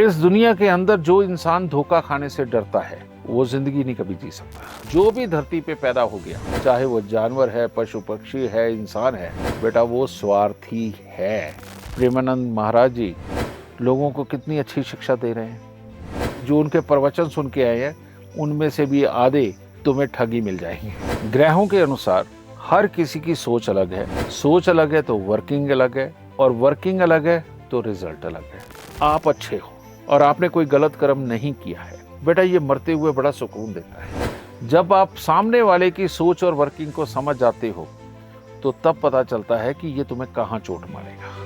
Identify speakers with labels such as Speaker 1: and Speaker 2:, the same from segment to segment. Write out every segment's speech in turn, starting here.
Speaker 1: इस दुनिया के अंदर जो इंसान धोखा खाने से डरता है वो जिंदगी नहीं कभी जी सकता। जो भी धरती पे पैदा हो गया, चाहे वो जानवर है, पशु पक्षी है, इंसान है, बेटा वो स्वार्थी है। प्रेमानंद महाराज जी लोगों को कितनी अच्छी शिक्षा दे रहे हैं। जो उनके प्रवचन सुन के आए हैं उनमें से भी आधे तुम्हें ठगी मिल जाएंगे। ग्रहों के अनुसार हर किसी की सोच अलग है। सोच अलग है तो वर्किंग अलग है, और वर्किंग अलग है तो रिजल्ट अलग है। आप अच्छे हो और आपने कोई गलत कर्म नहीं किया है, बेटा ये मरते हुए बड़ा सुकून देता है। जब आप सामने वाले की सोच और वर्किंग को समझ जाते हो तो तब पता चलता है कि ये तुम्हें कहाँ चोट मारेगा।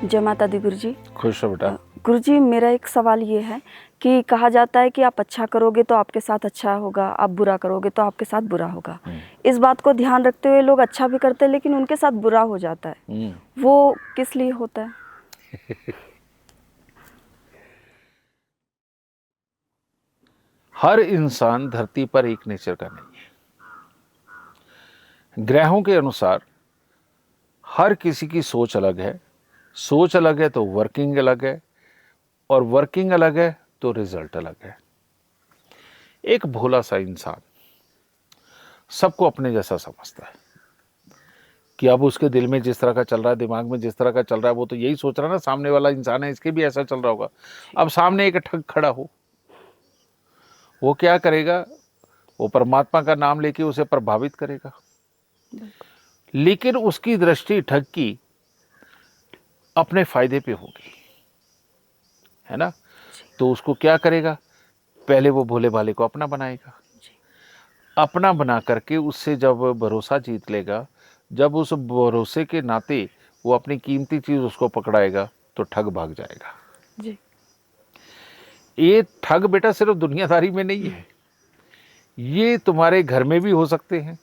Speaker 2: जय माता दी गुरुजी।
Speaker 1: खुश हो बेटा।
Speaker 2: गुरुजी, मेरा एक सवाल ये है कि कहा जाता है कि आप अच्छा करोगे तो आपके साथ अच्छा होगा, आप बुरा करोगे तो आपके साथ बुरा होगा। इस बात को ध्यान रखते हुए लोग अच्छा भी करते हैं लेकिन उनके साथ बुरा हो जाता है, वो किस लिए होता है?
Speaker 1: हर इंसान धरती पर एक नेचर का नहीं है। ग्रहों के अनुसार हर किसी की सोच अलग है। सोच अलग है तो वर्किंग अलग है, और वर्किंग अलग है तो रिजल्ट अलग है। एक भोला सा इंसान सबको अपने जैसा समझता है कि अब उसके दिल में जिस तरह का चल रहा है, दिमाग में जिस तरह का चल रहा है, वो तो यही सोच रहा है ना सामने वाला इंसान है, इसके भी ऐसा चल रहा होगा। अब सामने एक ठग खड़ा हो, वो क्या करेगा? वो परमात्मा का नाम लेके उसे प्रभावित करेगा, लेकिन उसकी दृष्टि ठग की अपने फायदे पे होगी, है ना? तो उसको क्या करेगा? पहले वो भोले भाले को अपना बनाएगा। अपना बना करके उससे जब भरोसा जीत लेगा, जब उस भरोसे के नाते वो अपनी कीमती चीज उसको पकड़ाएगा तो ठग भाग जाएगा
Speaker 2: जी।
Speaker 1: ये ठग बेटा सिर्फ दुनियादारी में नहीं है, ये तुम्हारे घर में भी हो सकते हैं,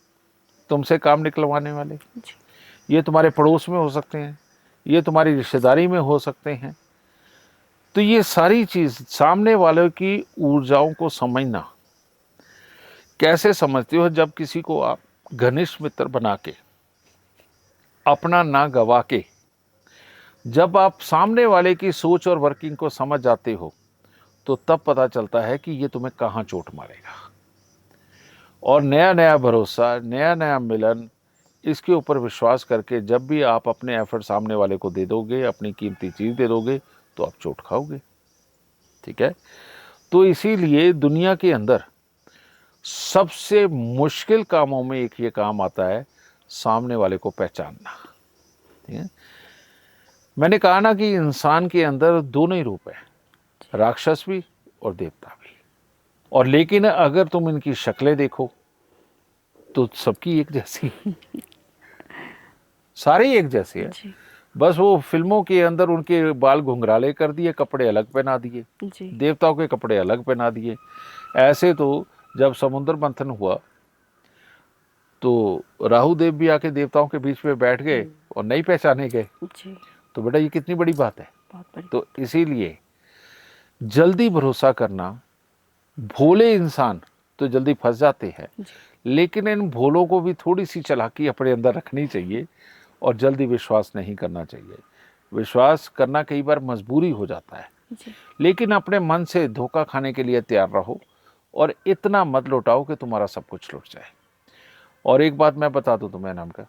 Speaker 1: तुमसे काम निकलवाने वाले। ये तुम्हारे पड़ोस में हो सकते हैं, ये तुम्हारी रिश्तेदारी में हो सकते हैं। तो ये सारी चीज सामने वालों की ऊर्जाओं को समझना। कैसे समझते हो? जब किसी को आप घनिष्ठ मित्र बना के, अपना ना गवा के, जब आप सामने वाले की सोच और वर्किंग को समझ जाते हो तो तब पता चलता है कि ये तुम्हें कहाँ चोट मारेगा। और नया नया भरोसा, नया नया मिलन, इसके ऊपर विश्वास करके जब भी आप अपने एफर्ट सामने वाले को दे दोगे, अपनी कीमती चीज दे दोगे, तो आप चोट खाओगे। ठीक है? तो इसीलिए दुनिया के अंदर सबसे मुश्किल कामों में एक ये काम आता है, सामने वाले को पहचानना। ठीक है? मैंने कहा ना कि इंसान के अंदर दोनों ही रूप है, राक्षस भी और देवता भी। और लेकिन अगर तुम इनकी शक्लें देखो तो सबकी एक जैसी, सारे एक जैसे हैं। बस वो फिल्मों के अंदर उनके बाल घुंघराले कर दिए, कपड़े अलग पहना दिए, देवताओं के कपड़े अलग पहना दिए। ऐसे तो जब समुद्र मंथन हुआ तो राहु देव भी आके देवताओं के बीच में बैठ गए और नहीं पहचाने गए। तो बेटा ये कितनी बड़ी बात है। तो इसीलिए जल्दी भरोसा करना, भोले इंसान तो जल्दी फंस जाते हैं, लेकिन इन भोलों को भी थोड़ी सी चालाकी अपने अंदर रखनी चाहिए और जल्दी विश्वास नहीं करना चाहिए। विश्वास करना कई बार मजबूरी हो जाता है, लेकिन अपने मन से धोखा खाने के लिए तैयार रहो और इतना मत लौटाओ कि तुम्हारा सब कुछ लुट जाए। और एक बात मैं बता दूं तुम्हें नाम का,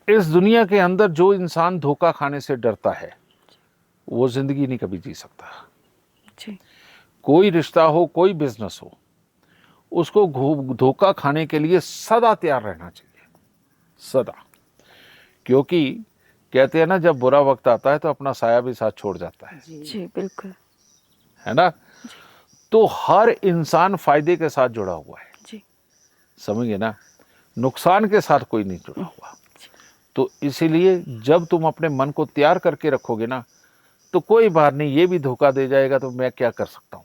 Speaker 1: इस दुनिया के अंदर जो इंसान धोखा खाने से डरता है वो जिंदगी नहीं कभी जी सकता। कोई रिश्ता हो, कोई बिजनेस हो, उसको धोखा खाने के लिए सदा तैयार रहना चाहिए, सदा। क्योंकि कहते हैं ना, जब बुरा वक्त आता है तो अपना साया भी साथ छोड़ जाता है।
Speaker 2: जी बिल्कुल,
Speaker 1: है ना? तो हर इंसान फायदे के साथ जुड़ा हुआ है, समझिए ना, नुकसान के साथ कोई नहीं जुड़ा हुआ। तो इसीलिए जब तुम अपने मन को तैयार करके रखोगे ना, तो कोई बात नहीं, ये भी धोखा दे जाएगा तो मैं क्या कर सकता हूँ,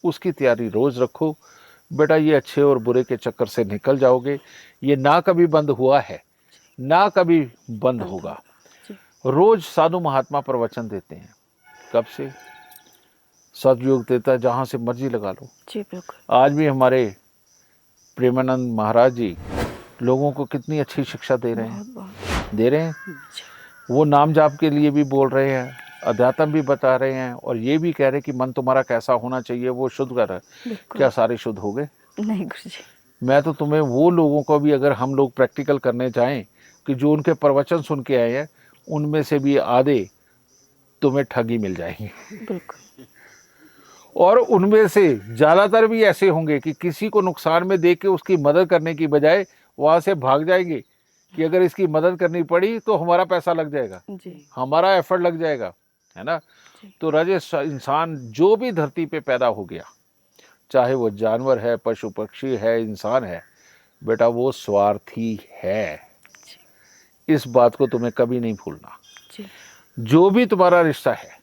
Speaker 1: उसकी तैयारी रोज रखो। बेटा ये अच्छे और बुरे के चक्कर से निकल जाओगे। ये ना कभी बंद हुआ है, ना कभी बंद होगा। रोज साधु महात्मा प्रवचन देते हैं, कब से? सतयुग देता है, जहाँ से मर्जी लगा लो। आज भी हमारे प्रेमानंद महाराज जी लोगों को कितनी अच्छी शिक्षा दे रहे हैं, दे रहे हैं। वो नाम जाप के लिए भी बोल रहे हैं, अध्यात्म भी बता रहे हैं, और ये भी कह रहे हैं कि मन तुम्हारा कैसा होना चाहिए, वो शुद्ध कर रहा है।
Speaker 2: बिल्कुल।
Speaker 1: क्या सारे शुद्ध हो गए?
Speaker 2: नहीं गुरुजी।
Speaker 1: मैं तो तुम्हें वो लोगों को भी, अगर हम लोग प्रैक्टिकल करने जाएं, कि जो उनके प्रवचन सुन के आए हैं, उनमें से भी आधे तुम्हें ठगी मिल जाएंगे,
Speaker 2: बिल्कुल।
Speaker 1: और उनमें से ज़्यादातर भी ऐसे होंगे कि किसी को नुकसान में देख के उसकी मदद करने की बजाय वहाँ से भाग जाएंगे कि अगर इसकी मदद करनी पड़ी तो हमारा पैसा लग जाएगा,
Speaker 2: जी।
Speaker 1: हमारा एफर्ट लग जाएगा, है ना।
Speaker 2: जी।
Speaker 1: तो राजेश, इंसान जो भी धरती पे पैदा हो गया, चाहे वो जानवर है, पशु पक्षी है, इंसान है, बेटा वो स्वार्थी है। इस बात को तुम्हें कभी नहीं भूलना।
Speaker 2: जी।
Speaker 1: जो भी तुम्हारा रिश्ता है,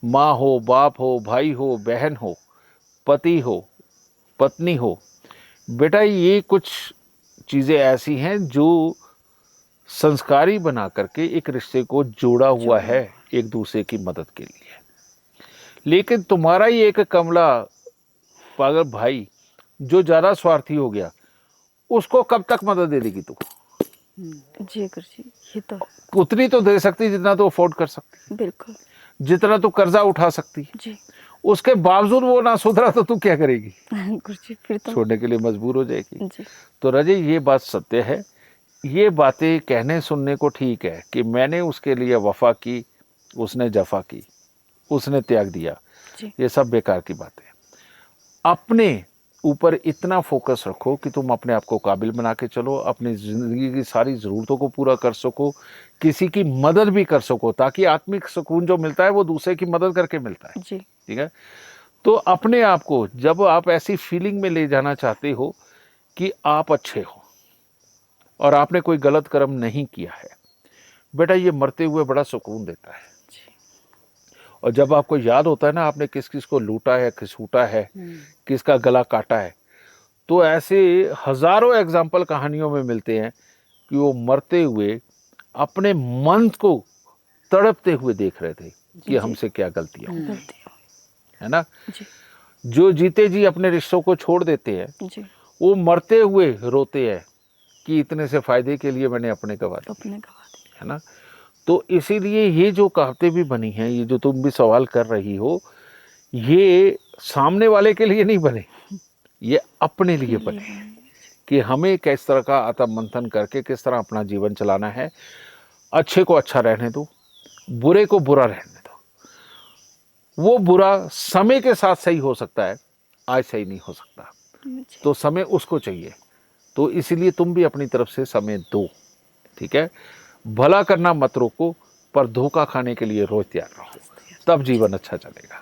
Speaker 1: माँ हो, बाप हो, भाई हो, बहन हो, पति हो, पत्नी हो, बेटा ये कुछ चीज़ें ऐसी हैं जो संस्कारी बना करके एक रिश्ते को जोड़ा हुआ है एक दूसरे की मदद के लिए। लेकिन तुम्हारा ही एक कमला पागल भाई जो ज़्यादा स्वार्थी हो गया, उसको कब तक मदद दे देगी तू?
Speaker 2: जी गुरुजी, ये तो
Speaker 1: उतनी तो दे सकती जितना तो अफोर्ड कर सकती,
Speaker 2: बिल्कुल।
Speaker 1: जितना तो कर्जा उठा सकती।
Speaker 2: जी।
Speaker 1: उसके बावजूद वो ना सुधरा तो तू क्या करेगी?
Speaker 2: गुरुजी फिर तो
Speaker 1: छोड़ने के लिए मजबूर हो जाएगी।
Speaker 2: जी।
Speaker 1: तो रजे, ये बात सत्य है। ये बातें कहने सुनने को ठीक है कि मैंने उसके लिए वफा की, उसने जफा की, उसने त्याग दिया,
Speaker 2: जी।
Speaker 1: ये सब बेकार की बातें। अपने ऊपर इतना फोकस रखो कि तुम अपने आप को काबिल बना के चलो, अपनी ज़िंदगी की सारी ज़रूरतों को पूरा कर सको, किसी की मदद भी कर सको, ताकि आत्मिक सुकून जो मिलता है वो दूसरे की मदद करके मिलता है।
Speaker 2: जी।
Speaker 1: ठीक है। तो अपने आप को जब आप ऐसी फीलिंग में ले जाना चाहते हो कि आप अच्छे हो और आपने कोई गलत कर्म नहीं किया है, बेटा ये मरते हुए बड़ा सुकून देता है। और जब आपको याद होता है ना आपने किस किस को लूटा है, खिसूटा है, किसका गला काटा है, तो ऐसे हजारों एग्जाम्पल कहानियों में मिलते हैं कि वो मरते हुए अपने मन को तड़पते हुए देख रहे थे कि हमसे क्या गलतियां हुई, है ना।
Speaker 2: जी।
Speaker 1: जो जीते जी अपने रिश्तों को छोड़ देते हैं,
Speaker 2: जी।
Speaker 1: वो मरते हुए रोते हैं कि इतने से फायदे के लिए मैंने अपने गवा दिए,
Speaker 2: अपने गवा दिए,
Speaker 1: है ना। तो इसीलिए ये जो कहावतें भी बनी हैं, ये जो तुम भी सवाल कर रही हो, ये सामने वाले के लिए नहीं बने, ये अपने लिए बने कि हमें किस तरह का आत्म मंथन करके किस तरह अपना जीवन चलाना है। अच्छे को अच्छा रहने दो, बुरे को बुरा रहने दो। वो बुरा समय के साथ सही हो सकता है, आज सही नहीं हो सकता, तो समय उसको चाहिए। तो इसीलिए तुम भी अपनी तरफ से समय दो, ठीक है। भला करना मत रोको, पर धोखा खाने के लिए रोज तैयार रहो, तब जीवन अच्छा चलेगा।